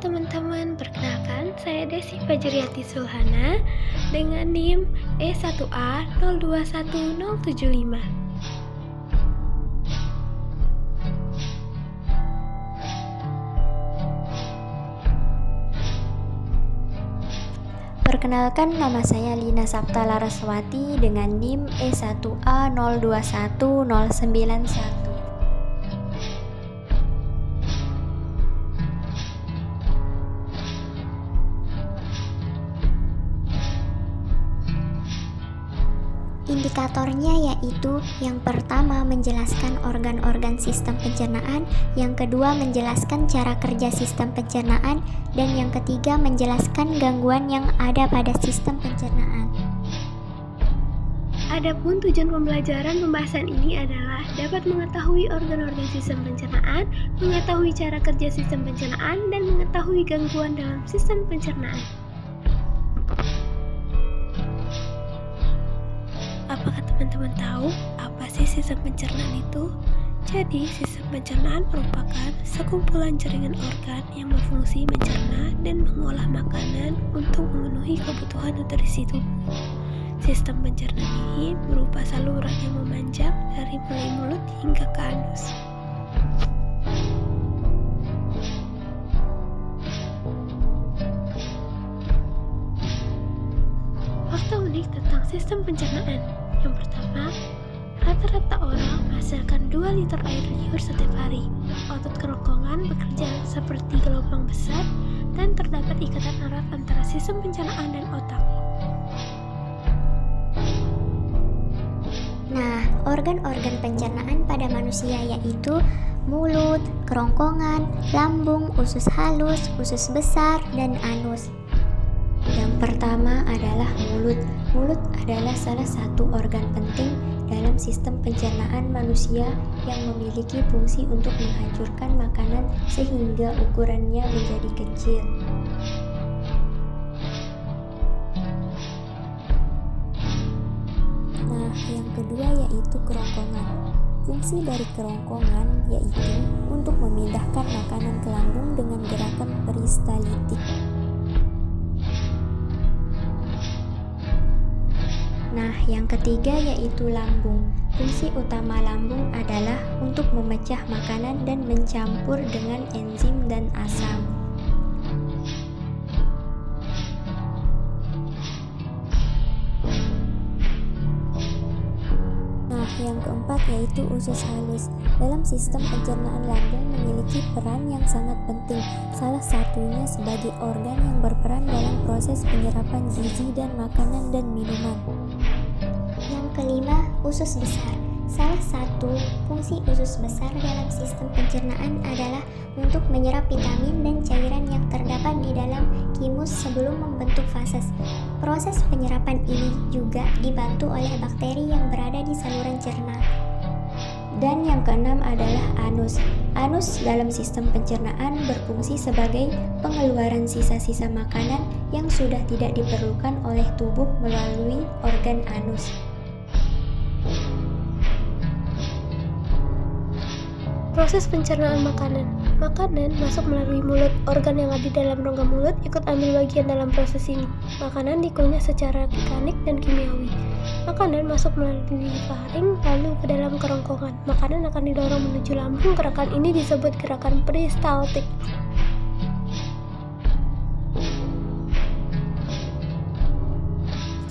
teman-teman, perkenalkan saya Desi Fajriati Sulhana dengan NIM E1A021075. Perkenalkan, nama saya Lina Sapta Laraswati dengan NIM E1A021091. Indikatornya yaitu yang pertama menjelaskan organ-organ sistem pencernaan, yang kedua menjelaskan cara kerja sistem pencernaan, dan yang ketiga menjelaskan gangguan yang ada pada sistem pencernaan. Adapun tujuan pembelajaran pembahasan ini adalah dapat mengetahui organ-organ sistem pencernaan, mengetahui cara kerja sistem pencernaan, dan mengetahui gangguan dalam sistem pencernaan. Apakah teman-teman tahu apa sih sistem pencernaan itu? Jadi, sistem pencernaan merupakan sekumpulan jaringan organ yang berfungsi mencerna dan mengolah makanan untuk memenuhi kebutuhan nutrisi tubuh. Sistem pencernaan ini berupa saluran yang memanjang dari mulai mulut hingga ke anus. Fakta unik tentang sistem pencernaan. Yang pertama, rata-rata orang menghasilkan 2 liter air liur setiap hari. Otot kerongkongan bekerja seperti gelombang besar dan terdapat ikatan erat antara sistem pencernaan dan otak. Nah, organ-organ pencernaan pada manusia yaitu mulut, kerongkongan, lambung, usus halus, usus besar, dan anus. Yang pertama adalah mulut. Mulut adalah salah satu organ penting dalam sistem pencernaan manusia yang memiliki fungsi untuk menghancurkan makanan sehingga ukurannya menjadi kecil. Nah, yang kedua yaitu kerongkongan. Fungsi dari kerongkongan yaitu untuk memindahkan makanan ke lambung dengan gerakan peristaltik. Nah, yang ketiga yaitu lambung. Fungsi utama lambung adalah untuk memecah makanan dan mencampur dengan enzim dan asam. Nah, yang keempat yaitu usus halus. Dalam sistem pencernaan lambung memiliki peran yang sangat penting. Salah satunya sebagai organ yang berperan dalam proses penyerapan gizi dan makanan dan minuman. Yang kelima, usus besar. Salah satu fungsi usus besar dalam sistem pencernaan adalah untuk menyerap vitamin dan cairan yang terdapat di dalam thymus sebelum membentuk fases. Proses penyerapan ini juga dibantu oleh bakteri yang berada di saluran cerna. Dan yang keenam adalah anus. Anus dalam sistem pencernaan berfungsi sebagai pengeluaran sisa-sisa makanan yang sudah tidak diperlukan oleh tubuh melalui organ anus. Proses pencernaan makanan. Makanan masuk melalui mulut. Organ yang ada di dalam rongga mulut ikut ambil bagian dalam proses ini. Makanan dikunyah secara mekanik dan kimiawi. Makanan masuk melalui faring lalu ke dalam kerongkongan. Makanan akan didorong menuju lambung. Gerakan ini disebut gerakan peristaltik.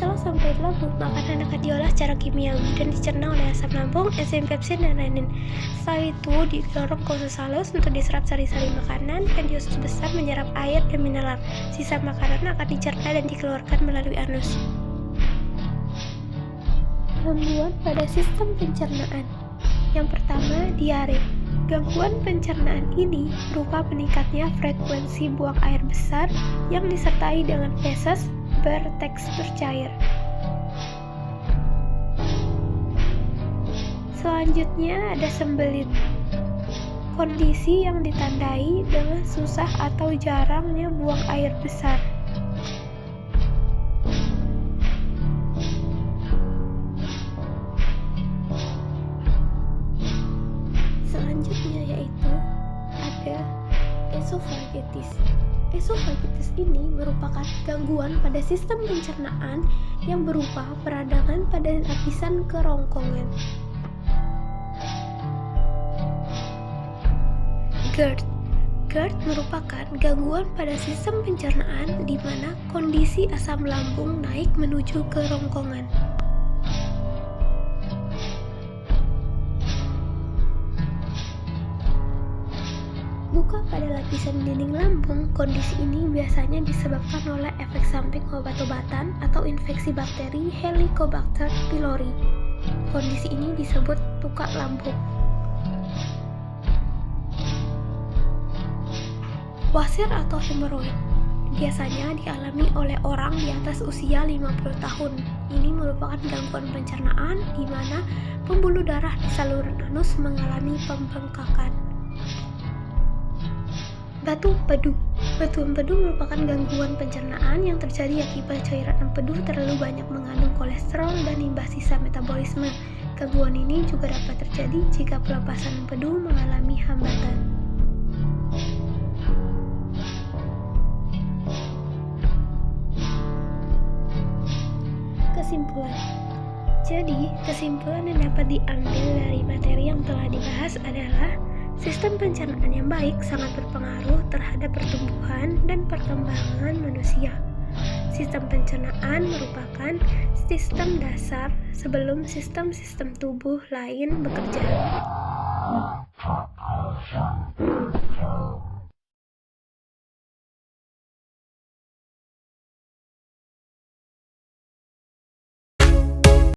Setelah sampai di lambung, makanan akan diolah secara kimiawi dan dicerna oleh asam lambung, enzim pepsin, dan renin. Setelah itu didorong ke usus halus untuk diserap sari-sari makanan, dan di usus besar menyerap air dan mineral. Sisa makanan akan dicerna dan dikeluarkan melalui anus. Gangguan pada sistem pencernaan. Yang pertama, diare. Gangguan pencernaan ini berupa meningkatnya frekuensi buang air besar yang disertai dengan feses bertekstur cair. Selanjutnya ada sembelit. Kondisi yang ditandai dengan susah atau jarangnya buang air besar. Selanjutnya yaitu ada esophagitis. Esofagitis ini merupakan gangguan pada sistem pencernaan yang berupa peradangan pada lapisan kerongkongan. GERD merupakan gangguan pada sistem pencernaan di mana kondisi asam lambung naik menuju kerongkongan. Luka pada lapisan dinding lambung, kondisi ini biasanya disebabkan oleh efek samping obat-obatan atau infeksi bakteri Helicobacter pylori. Kondisi ini disebut luka lambung. Wasir atau hemoroid biasanya dialami oleh orang di atas usia 50 tahun. Ini merupakan gangguan pencernaan di mana pembuluh darah di saluran anus mengalami pembengkakan. Batu empedu merupakan gangguan pencernaan yang terjadi akibat cairan empedu terlalu banyak mengandung kolesterol dan limbah sisa metabolisme. Gangguan ini juga dapat terjadi jika pelepasan empedu mengalami hambatan. Kesimpulan yang dapat diambil dari materi yang telah dibahas adalah sistem pencernaan yang baik sangat berpengaruh terhadap pertumbuhan dan perkembangan manusia. Sistem pencernaan merupakan sistem dasar sebelum sistem-sistem tubuh lain bekerja.